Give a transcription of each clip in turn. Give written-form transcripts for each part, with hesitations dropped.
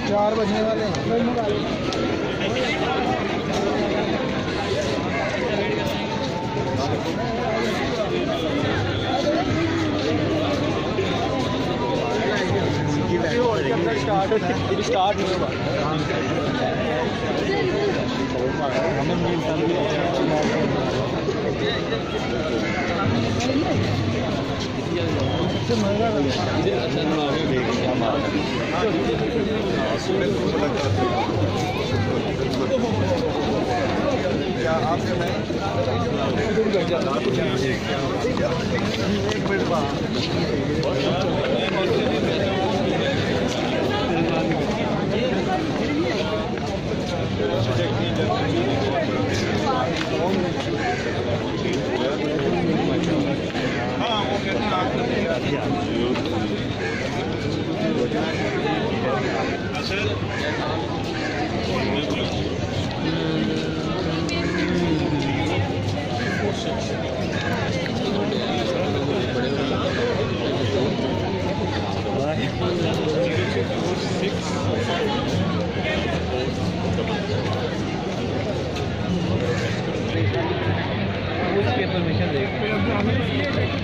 4 बजने वाले स्टार्ट नहीं होगा।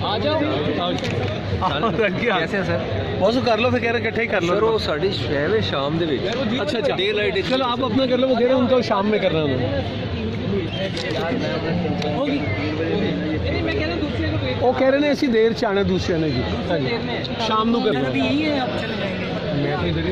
आ जाओ कैसे सर बस कर लो फिर कह रहे इकट्ठे ही कर लो। सर वो साड़ी शहर है शाम दे विच। अच्छा अच्छा डे लाइट चलो आप अपना कर लो। वो कह रहे उनको शाम में करना है। वो कह रहे ने ऐसी देर च आना दूसरे ने जी शाम को करना मैं तो इधर ही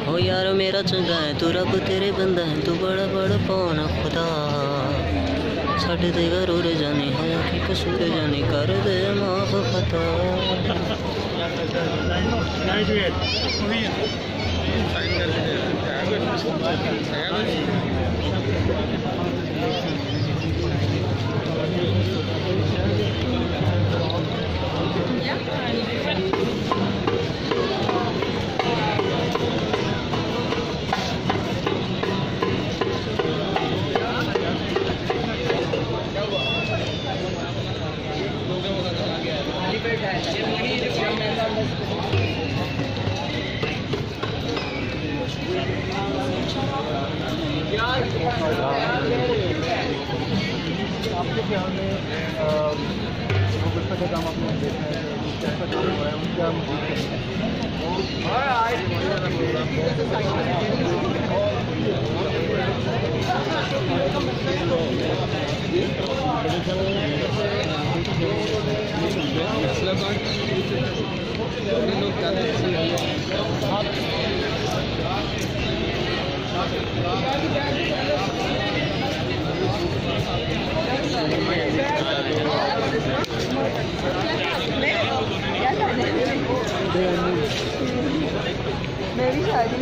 हो यार मेरा चंगा है तू रब तेरे बंदा है तू बड़ा बड़ा पौना खुदा साढ़े ते घर उड़ जाने होया कि कसूर जाने कर दे माफ खता आपके ख्याल में का काम आपने देखा है कैसा काम हो रहा है उनका मेरी शादी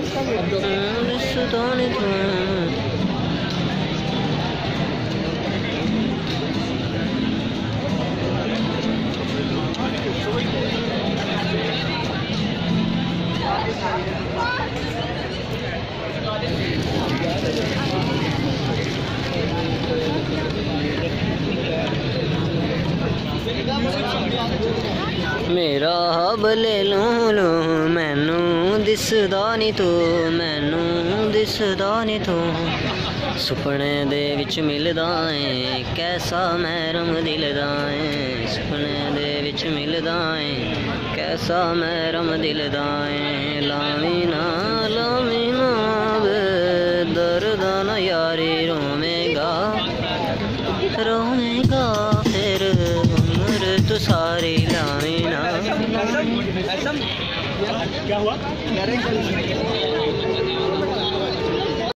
मेरा हब ले लूं मैनू दिसदा नी तू मैनू दिसदा नी तू सुपने दे विच मिलदा है कैसा महरम दिलदा है सुपने दे विच मिलदा है कैसा महरम दिलदा है लामीना लामीना रोएगा फिर उम्र तो सारी लामिना। क्या हुआ?